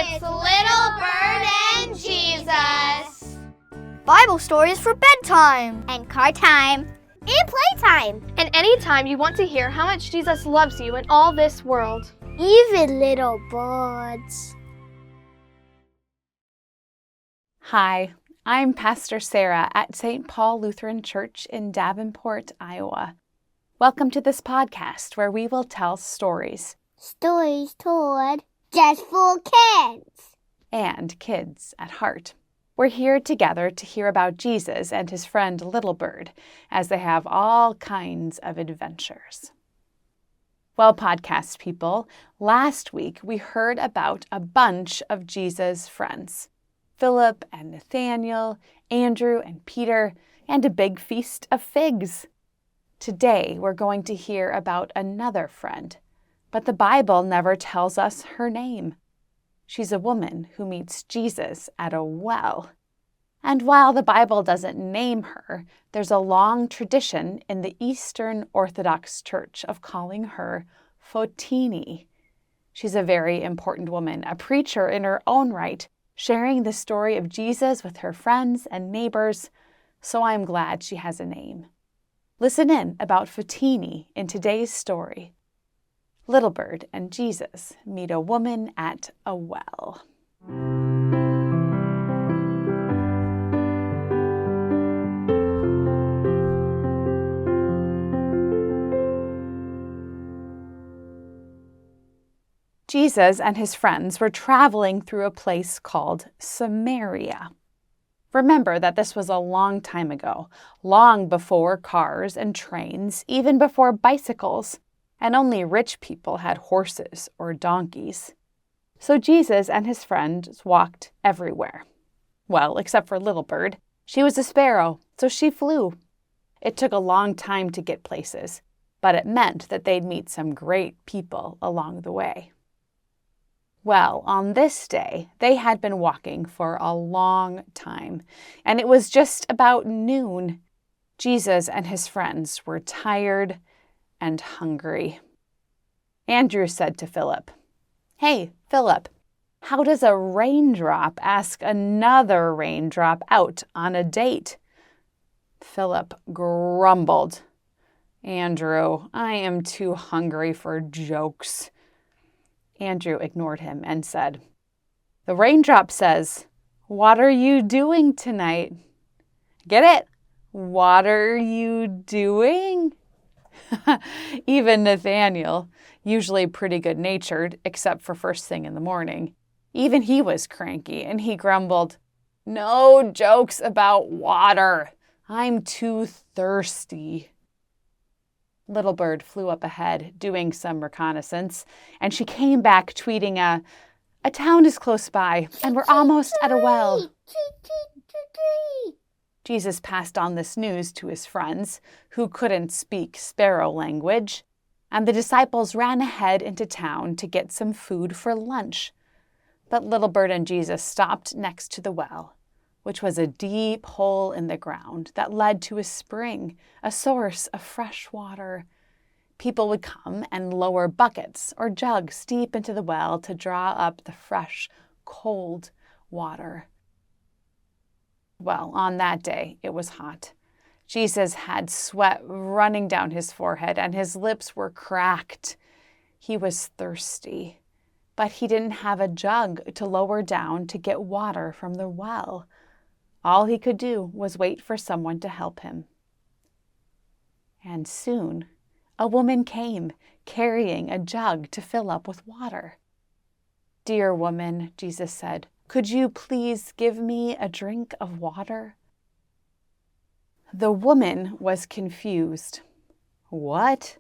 It's Little Bird and Jesus. Bible stories for bedtime. And car time. And playtime. And anytime you want to hear how much Jesus loves you in all this world. Even little birds. Hi, I'm Pastor Sarah at St. Paul Lutheran Church in Davenport, Iowa. Welcome to this podcast where we will tell stories. Stories told just for kids. And kids at heart. We're here together to hear about Jesus and his friend Little Bird as they have all kinds of adventures. Well, podcast people, last week we heard about a bunch of Jesus' friends. Philip and Nathaniel, Andrew and Peter, and a big feast of figs. Today we're going to hear about another friend, but the Bible never tells us her name. She's a woman who meets Jesus at a well. And while the Bible doesn't name her, there's a long tradition in the Eastern Orthodox Church of calling her Fotini. She's a very important woman, a preacher in her own right, sharing the story of Jesus with her friends and neighbors, so I'm glad she has a name. Listen in about Fotini in today's story. Little Bird and Jesus meet a woman at a well. Jesus and his friends were traveling through a place called Samaria. Remember that this was a long time ago, long before cars and trains, even before bicycles, and only rich people had horses or donkeys. So Jesus and his friends walked everywhere. Well, except for Little Bird. She was a sparrow, so she flew. It took a long time to get places, but it meant that they'd meet some great people along the way. Well, on this day, they had been walking for a long time, and it was just about noon. Jesus and his friends were tired and hungry. Andrew said to Philip, "Hey, Philip, how does a raindrop ask another raindrop out on a date?" Philip grumbled, "Andrew, I am too hungry for jokes." Andrew ignored him and said, "The raindrop says, 'What are you doing tonight?' Get it? What are you doing?" Even Nathaniel, usually pretty good-natured, except for first thing in the morning, even he was cranky, and he grumbled, "No jokes about water. I'm too thirsty." Little Bird flew up ahead, doing some reconnaissance, and she came back tweeting a town is close by, and we're almost at a well. Jesus passed on this news to his friends, who couldn't speak sparrow language, and the disciples ran ahead into town to get some food for lunch. But Little Bird and Jesus stopped next to the well, which was a deep hole in the ground that led to a spring, a source of fresh water. People would come and lower buckets or jugs deep into the well to draw up the fresh, cold water. Well, on that day, it was hot. Jesus had sweat running down his forehead and his lips were cracked. He was thirsty, but he didn't have a jug to lower down to get water from the well. All he could do was wait for someone to help him. And soon, a woman came, carrying a jug to fill up with water. "Dear woman," Jesus said, "could you please give me a drink of water?" The woman was confused. "What?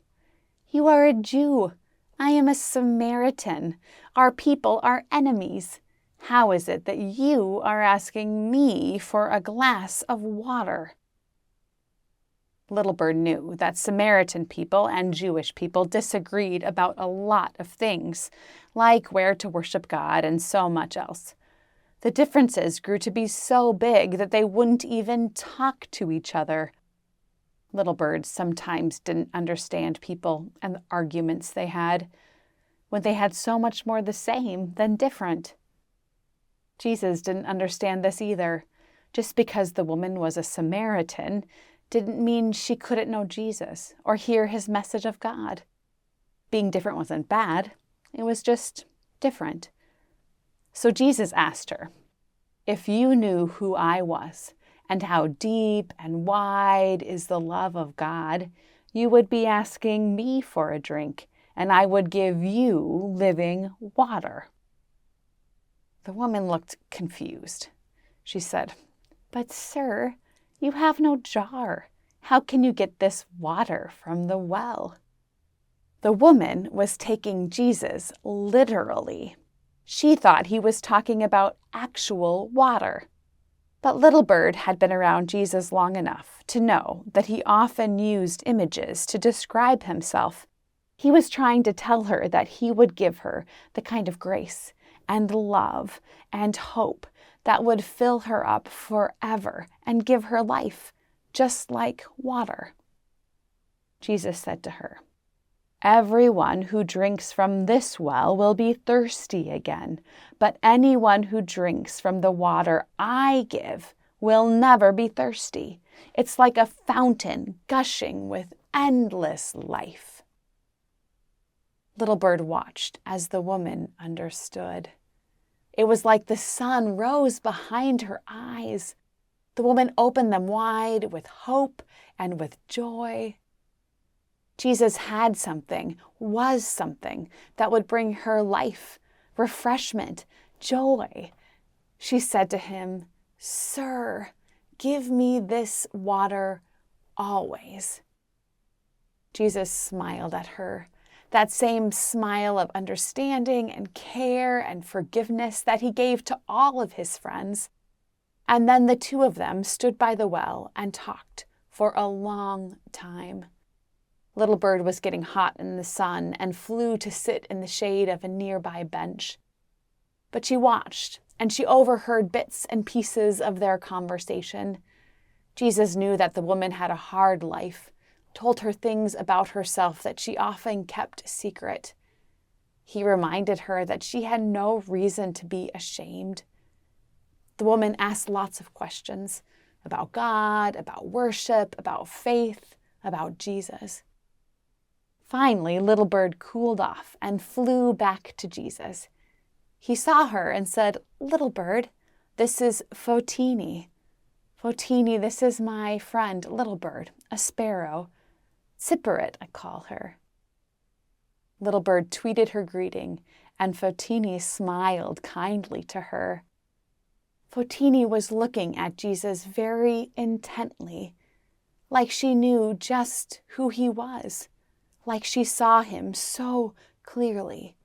You are a Jew. I am a Samaritan. Our people are enemies. How is it that you are asking me for a glass of water?" Little Bird knew that Samaritan people and Jewish people disagreed about a lot of things, like where to worship God and so much else. The differences grew to be so big that they wouldn't even talk to each other. Little Bird sometimes didn't understand people and the arguments they had, when they had so much more the same than different. Jesus didn't understand this either. Just because the woman was a Samaritan didn't mean she couldn't know Jesus or hear his message of God. Being different wasn't bad. It was just different. So Jesus asked her, "If you knew who I was and how deep and wide is the love of God, you would be asking me for a drink, and I would give you living water." The woman looked confused. She said, "But sir, you have no jar. How can you get this water from the well?" The woman was taking Jesus literally. She thought he was talking about actual water. But Little Bird had been around Jesus long enough to know that he often used images to describe himself. He was trying to tell her that he would give her the kind of grace and love and hope that would fill her up forever and give her life, just like water. Jesus said to her, "Everyone who drinks from this well will be thirsty again, but anyone who drinks from the water I give will never be thirsty. It's like a fountain gushing with endless life." Little Bird watched as the woman understood. It was like the sun rose behind her eyes. The woman opened them wide with hope and with joy. Jesus had something, was something that would bring her life, refreshment, joy. She said to him, "Sir, give me this water always." Jesus smiled at her, that same smile of understanding and care and forgiveness that he gave to all of his friends. And then the two of them stood by the well and talked for a long time. Little Bird was getting hot in the sun and flew to sit in the shade of a nearby bench. But she watched, and she overheard bits and pieces of their conversation. Jesus knew that the woman had a hard life, told her things about herself that she often kept secret. He reminded her that she had no reason to be ashamed. The woman asked lots of questions about God, about worship, about faith, about Jesus. Finally, Little Bird cooled off and flew back to Jesus. He saw her and said, "Little Bird, this is Fotini. Fotini, this is my friend, Little Bird, a sparrow. Cyprit, I call her." Little Bird tweeted her greeting, and Fotini smiled kindly to her. Fotini was looking at Jesus very intently, like she knew just who he was, like she saw him so clearly.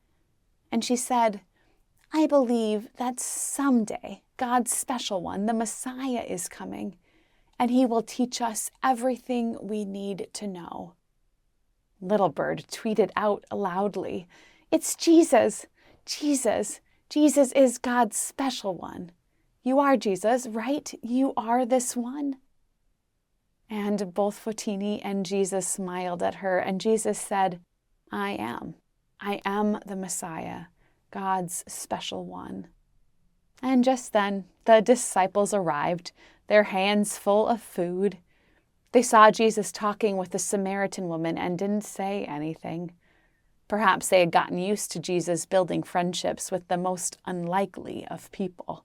And she said, "I believe that someday God's special one, the Messiah, is coming, and he will teach us everything we need to know." Little Bird tweeted out loudly, "It's Jesus! Jesus! Jesus is God's special one. You are Jesus, right? You are this one?" And both Fotini and Jesus smiled at her, and Jesus said, I am the Messiah, God's special one." And just then, the disciples arrived, their hands full of food. They saw Jesus talking with the Samaritan woman and didn't say anything. Perhaps they had gotten used to Jesus building friendships with the most unlikely of people.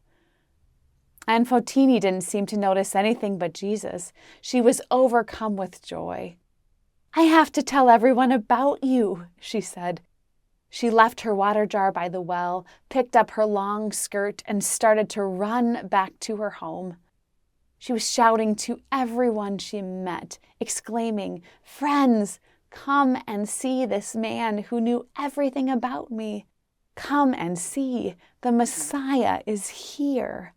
And Fotini didn't seem to notice anything but Jesus. She was overcome with joy. "I have to tell everyone about you," she said. She left her water jar by the well, picked up her long skirt, and started to run back to her home. She was shouting to everyone she met, exclaiming, "Friends, come and see this man who knew everything about me. Come and see, the Messiah is here."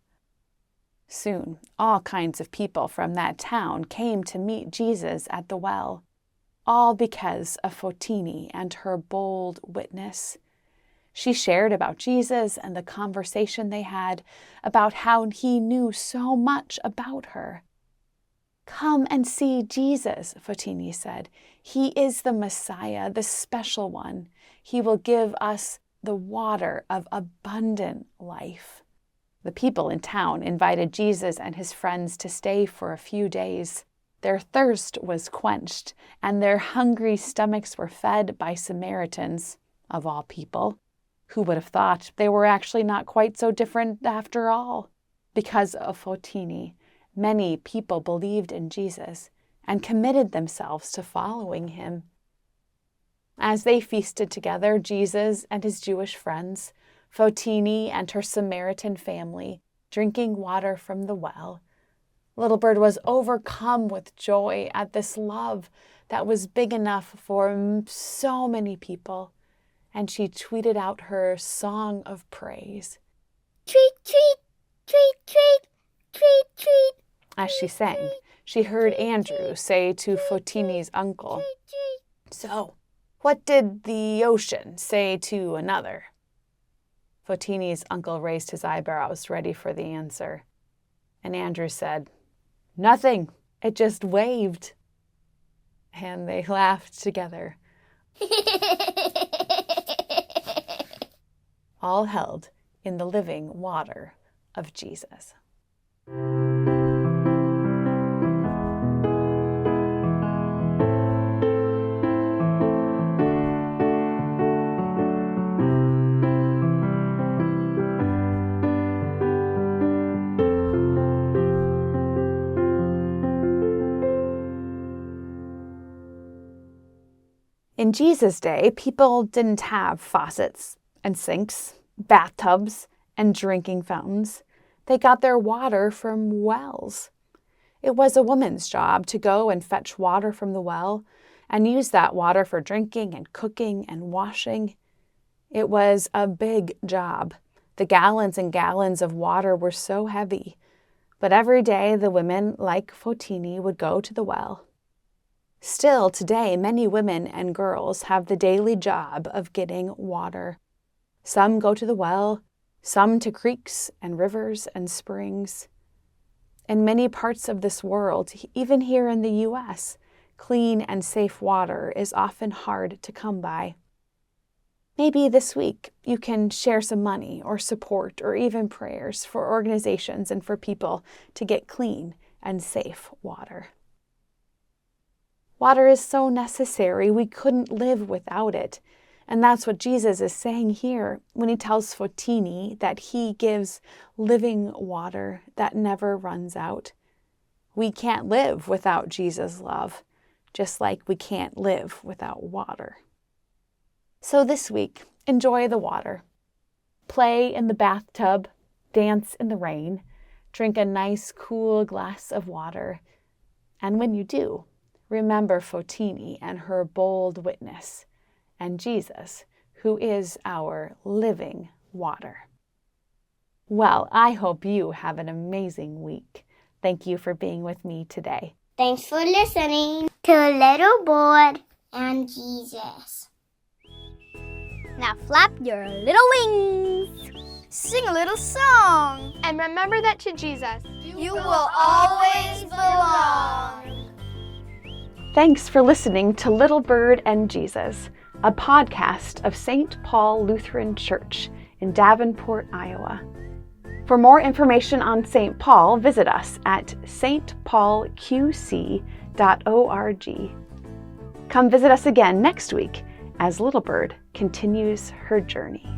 Soon, all kinds of people from that town came to meet Jesus at the well, all because of Fotini and her bold witness. She shared about Jesus and the conversation they had, about how he knew so much about her. "Come and see Jesus," Fotini said. "He is the Messiah, the special one. He will give us the water of abundant life." The people in town invited Jesus and his friends to stay for a few days. Their thirst was quenched, and their hungry stomachs were fed by Samaritans, of all people. Who would have thought they were actually not quite so different after all? Because of Fotini, many people believed in Jesus and committed themselves to following him. As they feasted together, Jesus and his Jewish friends, Fotini and her Samaritan family, drinking water from the well, Little Bird was overcome with joy at this love that was big enough for so many people, and she tweeted out her song of praise. Treat, treat, treat, treat, treat, treat. As she sang, she heard Andrew say to Fotini's uncle, "So, what did the ocean say to another?" Fotini's uncle raised his eyebrows, ready for the answer. And Andrew said, "Nothing. It just waved." And they laughed together, all held in the living water of Jesus. In Jesus' day, people didn't have faucets and sinks, bathtubs and drinking fountains. They got their water from wells. It was a woman's job to go and fetch water from the well and use that water for drinking and cooking and washing. It was a big job. The gallons and gallons of water were so heavy. But every day the women, like Fotini, would go to the well. Still today, many women and girls have the daily job of getting water. Some go to the well, some to creeks and rivers and springs. In many parts of this world, even here in the U.S., clean and safe water is often hard to come by. Maybe this week you can share some money or support or even prayers for organizations and for people to get clean and safe water. Water is so necessary, we couldn't live without it. And that's what Jesus is saying here when he tells Fotini that he gives living water that never runs out. We can't live without Jesus' love, just like we can't live without water. So this week, enjoy the water. Play in the bathtub, dance in the rain, drink a nice cool glass of water. And when you do, remember Fotini and her bold witness, and Jesus, who is our living water. Well, I hope you have an amazing week. Thank you for being with me today. Thanks for listening to Little Bird and Jesus. Now flap your little wings. Sing a little song. And remember that to Jesus, You will always belong. Thanks for listening to Little Bird and Jesus, a podcast of St. Paul Lutheran Church in Davenport, Iowa. For more information on St. Paul, visit us at stpaulqc.org. Come visit us again next week as Little Bird continues her journey.